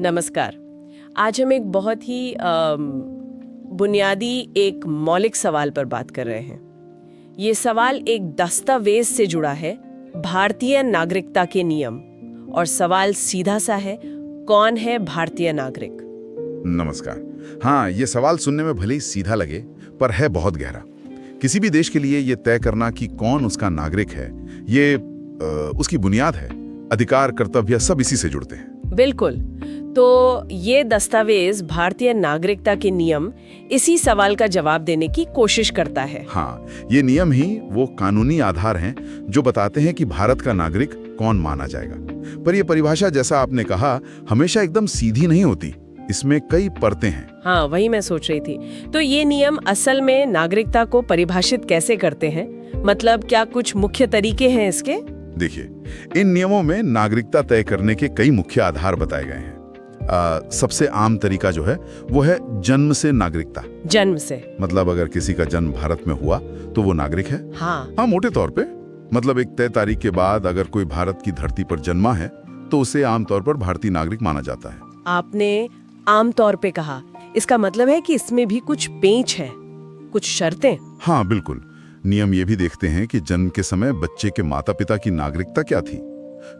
नमस्कार। आज हम एक बहुत ही बुनियादी एक मौलिक सवाल पर बात कर रहे हैं। ये सवाल एक दस्तावेज से जुड़ा है, भारतीय नागरिकता के नियम। और सवाल सीधा सा है, कौन है भारतीय नागरिक? नमस्कार। हाँ, ये सवाल सुनने में भले ही सीधा लगे, पर है बहुत गहरा। किसी भी देश के लिए ये तय करना कि कौन उसका नागरिक है, ये उसकी बुनियाद है। अधिकार, कर्तव्य सब इसी से जुड़ते हैं। बिल्कुल। तो ये दस्तावेज भारतीय नागरिकता के नियम इसी सवाल का जवाब देने की कोशिश करता है। हाँ, ये नियम ही वो कानूनी आधार हैं जो बताते हैं कि भारत का नागरिक कौन माना जाएगा। पर ये परिभाषा, जैसा आपने कहा, हमेशा एकदम सीधी नहीं होती। इसमें कई परतें हैं। हाँ, वही मैं सोच रही थी। तो ये नियम असल में नागरिकता को परिभाषित कैसे करते हैं? मतलब क्या कुछ मुख्य तरीके हैं इसके? देखिए, इन नियमों में नागरिकता तय करने के कई मुख्य आधार बताए गए हैं। सबसे आम तरीका जो है वो है जन्म से नागरिकता। जन्म से मतलब अगर किसी का जन्म भारत में हुआ तो वो नागरिक है। हाँ, मोटे तौर पे मतलब एक तय तारीख के बाद अगर कोई भारत की धरती पर जन्मा है तो उसे आमतौर पर भारतीय नागरिक माना जाता है। आपने आमतौर पे कहा, इसका मतलब है कि इसमें भी कुछ पेंच है, कुछ शर्तें। हाँ बिल्कुल। नियम ये भी देखते हैं कि जन्म के समय बच्चे के माता पिता की नागरिकता क्या थी।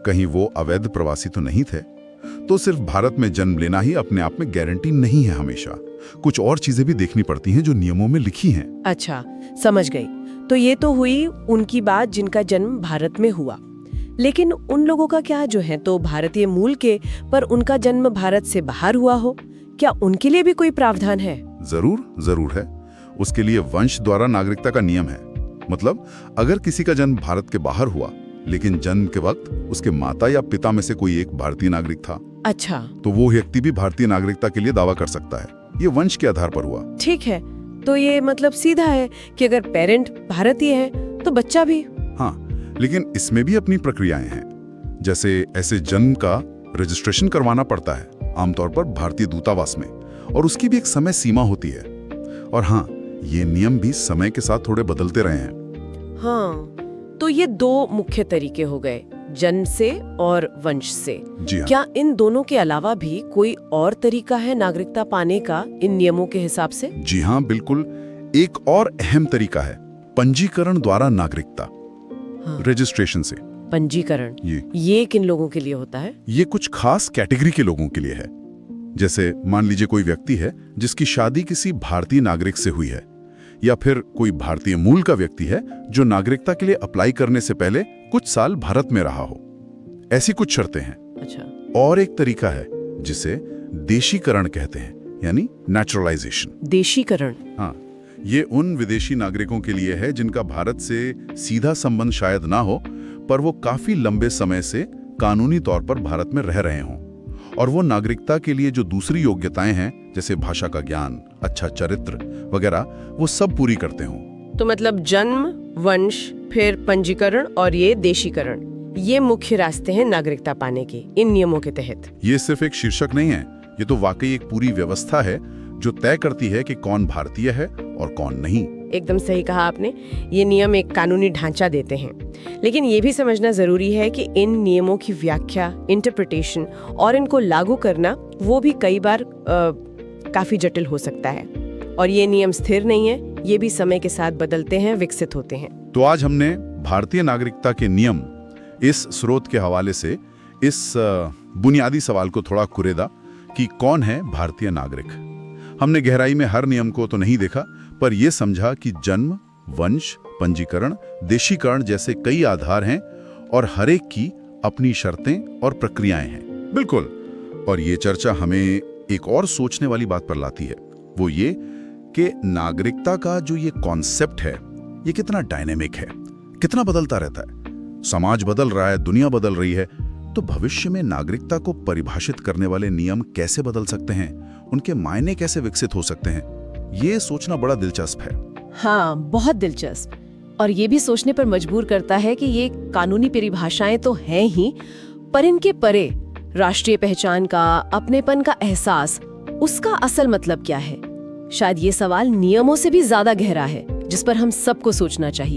कहीं वो अवैध प्रवासी तो नहीं थे। तो सिर्फ भारत में जन्म लेना ही अपने आप में गारंटी नहीं है। हमेशा कुछ और चीजें भी देखनी पड़ती हैं जो नियमों में लिखी हैं। अच्छा, समझ गई। तो ये तो हुई उनकी बात जिनका जन्म भारत में हुआ। लेकिन उन लोगों का क्या जो है तो भारतीय मूल के, पर उनका जन्म भारत से बाहर हुआ हो, क्या उनके लिए भी कोई प्रावधान है? जरूर है। उसके लिए वंश द्वारा नागरिकता का नियम है। मतलब अगर किसी का जन्म भारत के बाहर हुआ लेकिन जन्म के वक्त उसके माता या पिता में से कोई एक भारतीय नागरिक था, अच्छा, तो वो व्यक्ति भी भारतीय नागरिकता के लिए दावा कर सकता है। ये वंश के आधार पर हुआ। ठीक है। तो ये मतलब सीधा है कि अगर पेरेंट भारतीय है तो बच्चा भी। हाँ, लेकिन इसमें भी अपनी प्रक्रियाएं हैं। जैसे ऐसे जन्म का रजिस्ट्रेशन करवाना पड़ता है, आमतौर पर भारतीय दूतावास में, और उसकी भी एक समय सीमा होती है। और हाँ, ये नियम भी समय के साथ थोड़े बदलते रहे हैं। हाँ, तो ये दो मुख्य तरीके हो गए, जन्म से और वंश से। जी हाँ। क्या इन दोनों के अलावा भी कोई और तरीका है नागरिकता पाने का इन नियमों के हिसाब से? जी हाँ, बिल्कुल। एक और अहम तरीका है पंजीकरण द्वारा नागरिकता। हाँ। रजिस्ट्रेशन से। पंजीकरण ये किन लोगों के लिए होता है? ये कुछ खास कैटेगरी के लोगों के लिए है। जैसे मान लीजिए कोई व्यक्ति है जिसकी शादी किसी भारतीय नागरिक से हुई है, या फिर कोई भारतीय मूल का व्यक्ति है जो नागरिकता के लिए अप्लाई करने से पहले कुछ साल भारत में रहा हो। ऐसी कुछ शर्तें हैं। अच्छा। और एक तरीका है जिसे देशीकरण कहते हैं, यानी नेचुरलाइजेशन। देशीकरण? हाँ, ये उन विदेशी नागरिकों के लिए है जिनका भारत से सीधा संबंध शायद ना हो, पर वो काफी लंबे समय से कानूनी तौर पर भारत में रह रहे हों, और वो नागरिकता के लिए जो दूसरी योग्यताएं हैं, जैसे भाषा का ज्ञान, अच्छा चरित्र वगैरह, वो सब पूरी करते हों। तो मतलब जन्म, वंश, फिर पंजीकरण और ये देशीकरण, ये मुख्य रास्ते हैं नागरिकता पाने के इन नियमों के तहत। ये सिर्फ एक शीर्षक नहीं है, ये तो वाकई एक पूरी व्यवस्था है जो तय करती है कि कौन भारतीय है और कौन नहीं। एकदम सही कहा आपने। ये नियम एक कानूनी ढांचा देते हैं, लेकिन ये भी समझना जरूरी है कि इन नियमों की व्याख्या, इंटरप्रिटेशन और इनको लागू करना वो भी कई बार काफी जटिल हो सकता है। और ये नियम स्थिर नहीं है, ये भी समय के साथ बदलते हैं, विकसित होते हैं। तो आज हमने भारतीय नागरिकता के नियम इस स्रोत के हवाले से इस बुनियादी सवाल को थोड़ा कुरेदा कि कौन है भारतीय नागरिक। हमने गहराई में हर नियम को तो नहीं देखा, पर यह समझा कि जन्म, वंश, पंजीकरण, देशीकरण जैसे कई आधार हैं और हर एक की अपनी शर्तें और प्रक्रियाएं हैं। बिल्कुल। और ये चर्चा हमें एक और सोचने वाली बात पर लाती है, वो ये कि नागरिकता का जो ये कॉन्सेप्ट है, ये कितना डायनेमिक है, कितना बदलता रहता है। समाज बदल रहा है, दुनिया बदल रही है, तो भविष्य में नागरिकता को परिभाषित करने वाले नियम कैसे बदल सकते हैं, उनके मायने कैसे विकसित हो सकते हैं, ये सोचना बड़ा दिलचस्प है। हाँ, बहुत दिलचस्प। और ये भी सोचने पर मजबूर करता है कि ये कानूनी परिभाषाएं तो हैं ही, पर इनके परे राष्ट्रीय पहचान का, अपनेपन का एहसास, उसका असल मतलब क्या है? शायद ये सवाल नियमों से भी ज्यादा गहरा है, जिस पर हम सबको सोचना चाहिए।